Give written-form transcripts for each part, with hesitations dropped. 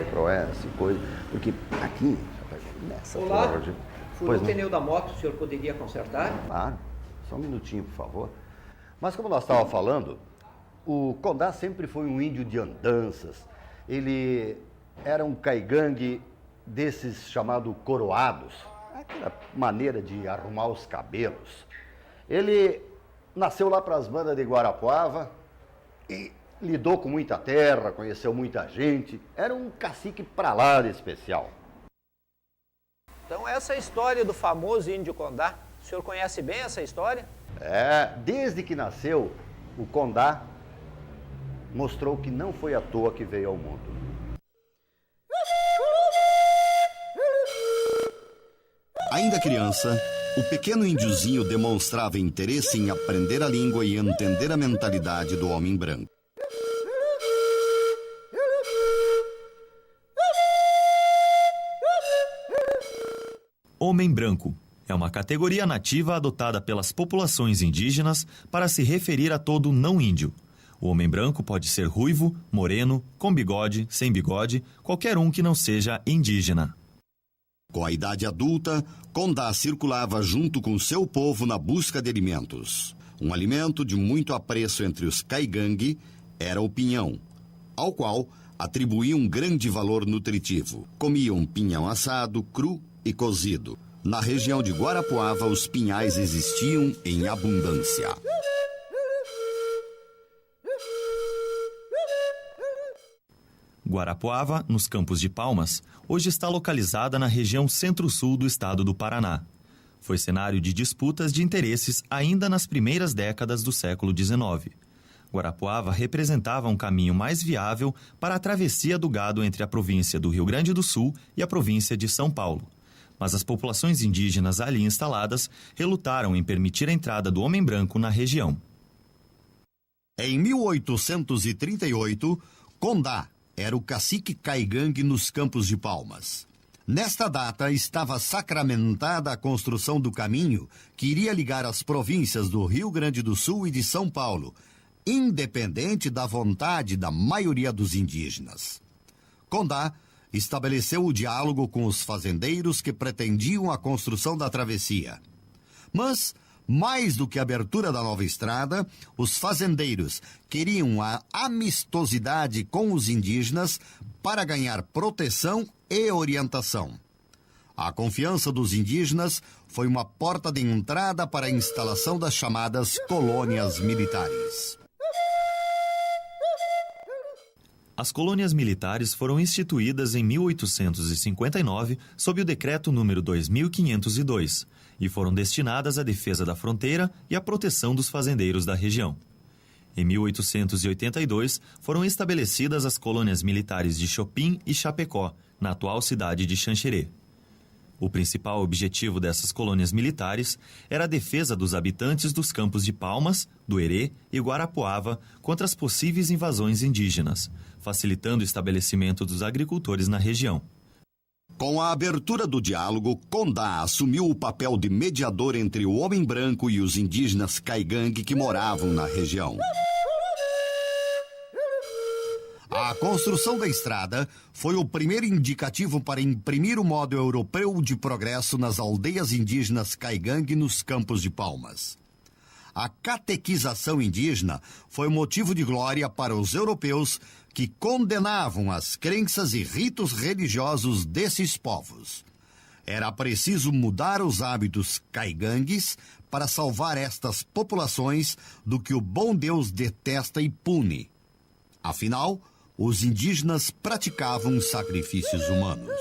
Centro-Oeste, coisa. Porque aqui, nessa Olá, Ford... furou o pneu da moto, o senhor poderia consertar? Claro, só um minutinho, por favor. Mas como nós estávamos falando, o Condá sempre foi um índio de andanças. Ele era um caigangue desses chamados coroados, aquela maneira de arrumar os cabelos. Ele nasceu lá para as bandas de Guarapuava e lidou com muita terra, conheceu muita gente. Era um cacique pra lá de especial. Então essa é a história do famoso índio Condá. O senhor conhece bem essa história? Desde que nasceu, o Condá mostrou que não foi à toa que veio ao mundo. Ainda criança, o pequeno índiozinho demonstrava interesse em aprender a língua e entender a mentalidade do homem branco. Homem branco é uma categoria nativa adotada pelas populações indígenas para se referir a todo não índio. O homem branco pode ser ruivo, moreno, com bigode, sem bigode, qualquer um que não seja indígena. Com a idade adulta, Condá circulava junto com seu povo na busca de alimentos. Um alimento de muito apreço entre os caigangue era o pinhão, ao qual atribuíam um grande valor nutritivo. Comiam pinhão assado, cru e cozido. Na região de Guarapuava, os pinhais existiam em abundância. Guarapuava, nos Campos de Palmas, hoje está localizada na região centro-sul do estado do Paraná. Foi cenário de disputas de interesses ainda nas primeiras décadas do século XIX. Guarapuava representava um caminho mais viável para a travessia do gado entre a província do Rio Grande do Sul e a província de São Paulo. Mas as populações indígenas ali instaladas relutaram em permitir a entrada do homem branco na região. Em 1838, Condá era o cacique caigangue nos Campos de Palmas. Nesta data estava sacramentada a construção do caminho que iria ligar as províncias do Rio Grande do Sul e de São Paulo, independente da vontade da maioria dos indígenas. Condá estabeleceu o diálogo com os fazendeiros que pretendiam a construção da travessia. Mas, mais do que a abertura da nova estrada, os fazendeiros queriam a amistosidade com os indígenas para ganhar proteção e orientação. A confiança dos indígenas foi uma porta de entrada para a instalação das chamadas colônias militares. As colônias militares foram instituídas em 1859 sob o decreto número 2502 e foram destinadas à defesa da fronteira e à proteção dos fazendeiros da região. Em 1882 foram estabelecidas as colônias militares de Chopin e Chapecó, na atual cidade de Xanxerê. O principal objetivo dessas colônias militares era a defesa dos habitantes dos Campos de Palmas, do Herê e Guarapuava contra as possíveis invasões indígenas, facilitando o estabelecimento dos agricultores na região. Com a abertura do diálogo, Condá assumiu o papel de mediador entre o homem branco e os indígenas caigangue que moravam na região. A construção da estrada foi o primeiro indicativo para imprimir o modo europeu de progresso nas aldeias indígenas caigangue nos Campos de Palmas. A catequização indígena foi motivo de glória para os europeus que condenavam as crenças e ritos religiosos desses povos. Era preciso mudar os hábitos caigangues para salvar estas populações do que o bom Deus detesta e pune. Afinal, os indígenas praticavam sacrifícios humanos.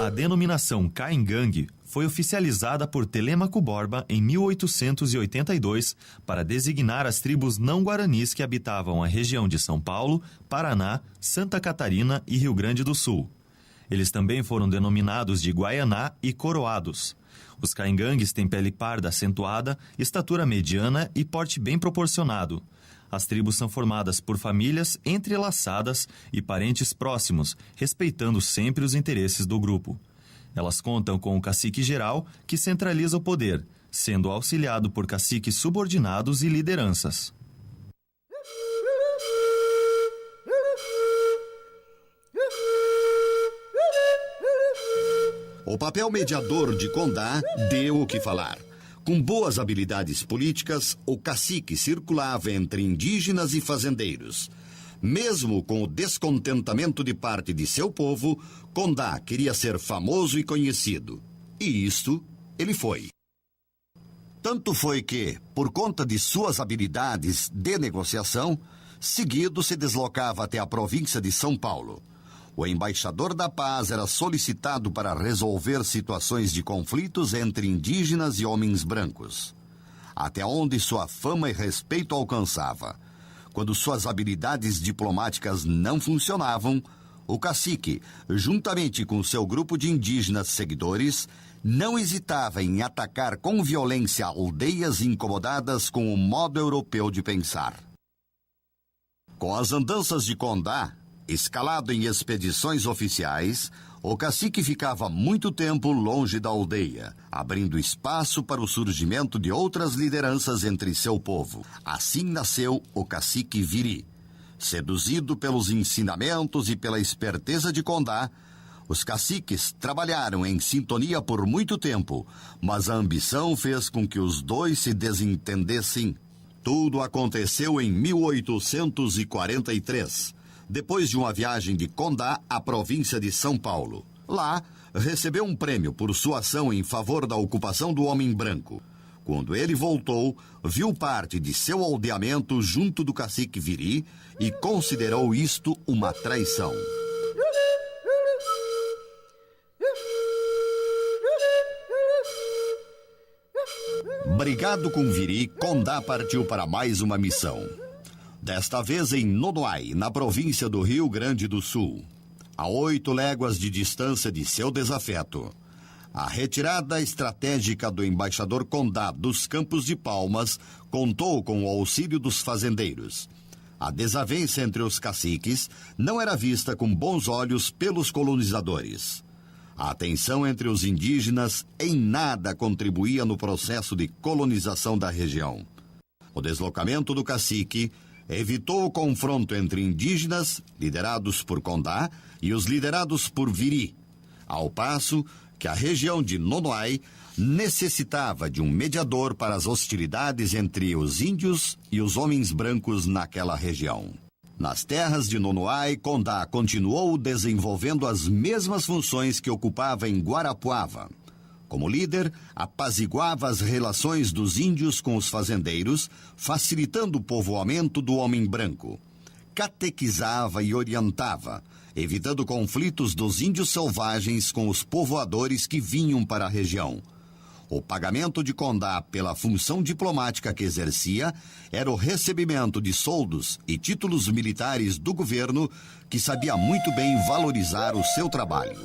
A denominação Caingangue foi oficializada por Telêmaco Borba em 1882 para designar as tribos não guaranis que habitavam a região de São Paulo, Paraná, Santa Catarina e Rio Grande do Sul. Eles também foram denominados de Guaianá e Coroados. Os caingangues têm pele parda acentuada, estatura mediana e porte bem proporcionado. As tribos são formadas por famílias entrelaçadas e parentes próximos, respeitando sempre os interesses do grupo. Elas contam com o cacique geral, que centraliza o poder, sendo auxiliado por caciques subordinados e lideranças. O papel mediador de Condá deu o que falar. Com boas habilidades políticas, o cacique circulava entre indígenas e fazendeiros. Mesmo com o descontentamento de parte de seu povo, Condá queria ser famoso e conhecido. E isto ele foi. Tanto foi que, por conta de suas habilidades de negociação, seguido se deslocava até a província de São Paulo. O embaixador da paz era solicitado para resolver situações de conflitos entre indígenas e homens brancos. Até onde sua fama e respeito alcançava. Quando suas habilidades diplomáticas não funcionavam, o cacique, juntamente com seu grupo de indígenas seguidores, não hesitava em atacar com violência aldeias incomodadas com o modo europeu de pensar. Com as andanças de Condá, escalado em expedições oficiais, o cacique ficava muito tempo longe da aldeia, abrindo espaço para o surgimento de outras lideranças entre seu povo. Assim nasceu o cacique Viri. Seduzido pelos ensinamentos e pela esperteza de Condá, os caciques trabalharam em sintonia por muito tempo, mas a ambição fez com que os dois se desentendessem. Tudo aconteceu em 1843. Depois de uma viagem de Condá à província de São Paulo. Lá, recebeu um prêmio por sua ação em favor da ocupação do homem branco. Quando ele voltou, viu parte de seu aldeamento junto do cacique Viri e considerou isto uma traição. Brigado com Viri, Condá partiu para mais uma missão. Desta vez em Nonoai, na província do Rio Grande do Sul, a 8 léguas de distância de seu desafeto. A retirada estratégica do embaixador Condá dos Campos de Palmas contou com o auxílio dos fazendeiros. A desavença entre os caciques não era vista com bons olhos pelos colonizadores. A tensão entre os indígenas em nada contribuía no processo de colonização da região. O deslocamento do cacique evitou o confronto entre indígenas, liderados por Condá, e os liderados por Viri, ao passo que a região de Nonoai necessitava de um mediador para as hostilidades entre os índios e os homens brancos naquela região. Nas terras de Nonoai, Condá continuou desenvolvendo as mesmas funções que ocupava em Guarapuava. Como líder, apaziguava as relações dos índios com os fazendeiros, facilitando o povoamento do homem branco. Catequizava e orientava, evitando conflitos dos índios selvagens com os povoadores que vinham para a região. O pagamento de Condá pela função diplomática que exercia era o recebimento de soldos e títulos militares do governo, que sabia muito bem valorizar o seu trabalho.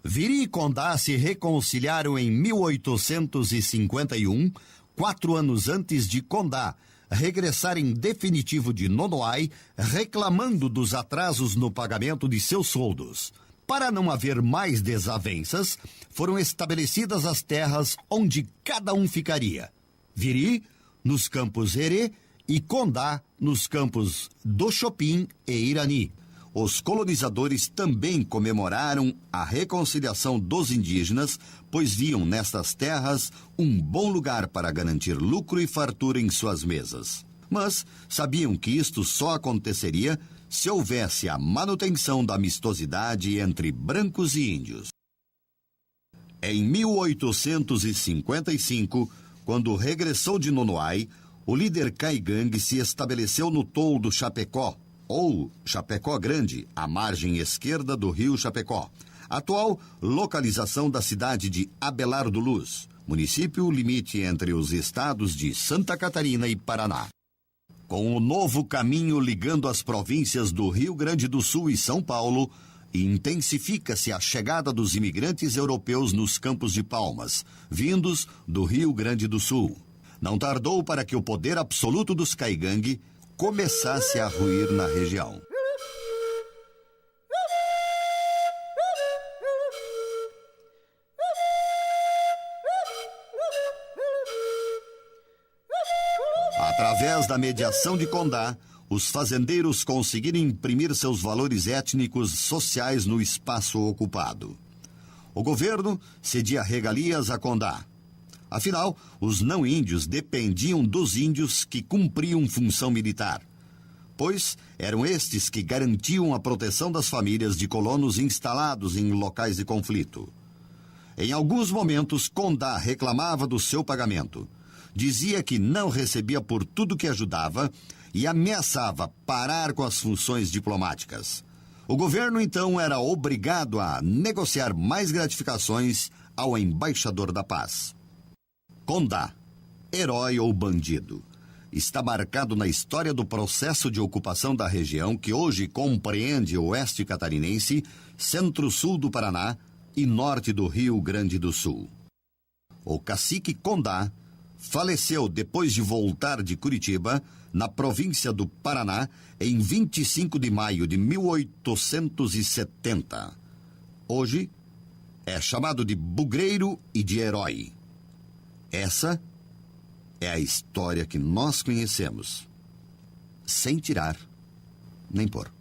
Viri e Condá se reconciliaram em 1851, 4 anos antes de Condá regressar em definitivo de Nonoai, reclamando dos atrasos no pagamento de seus soldos. Para não haver mais desavenças, foram estabelecidas as terras onde cada um ficaria. Viri, nos campos Herê, e Condá, nos campos do Chopin e Irani. Os colonizadores também comemoraram a reconciliação dos indígenas, pois viam nestas terras um bom lugar para garantir lucro e fartura em suas mesas. Mas sabiam que isto só aconteceria se houvesse a manutenção da amistosidade entre brancos e índios. Em 1855, quando regressou de Nonoai, o líder Caigangue se estabeleceu no toldo Chapecó, ou Chapecó Grande, à margem esquerda do rio Chapecó, atual localização da cidade de Abelardo Luz, município limite entre os estados de Santa Catarina e Paraná. Com o novo caminho ligando as províncias do Rio Grande do Sul e São Paulo, intensifica-se a chegada dos imigrantes europeus nos Campos de Palmas, vindos do Rio Grande do Sul. Não tardou para que o poder absoluto dos caigangue começasse a ruir na região. Através da mediação de Condá, os fazendeiros conseguiram imprimir seus valores étnicos sociais no espaço ocupado. O governo cedia regalias a Condá. Afinal, os não-índios dependiam dos índios que cumpriam função militar, pois eram estes que garantiam a proteção das famílias de colonos instalados em locais de conflito. Em alguns momentos, Condá reclamava do seu pagamento. Dizia que não recebia por tudo que ajudava e ameaçava parar com as funções diplomáticas. O governo, então, era obrigado a negociar mais gratificações ao embaixador da paz. Condá, herói ou bandido, está marcado na história do processo de ocupação da região que hoje compreende o oeste catarinense, centro-sul do Paraná e norte do Rio Grande do Sul. O cacique Condá faleceu depois de voltar de Curitiba, na província do Paraná, em 25 de maio de 1870. Hoje, é chamado de bugreiro e de herói. Essa é a história que nós conhecemos, sem tirar nem pôr.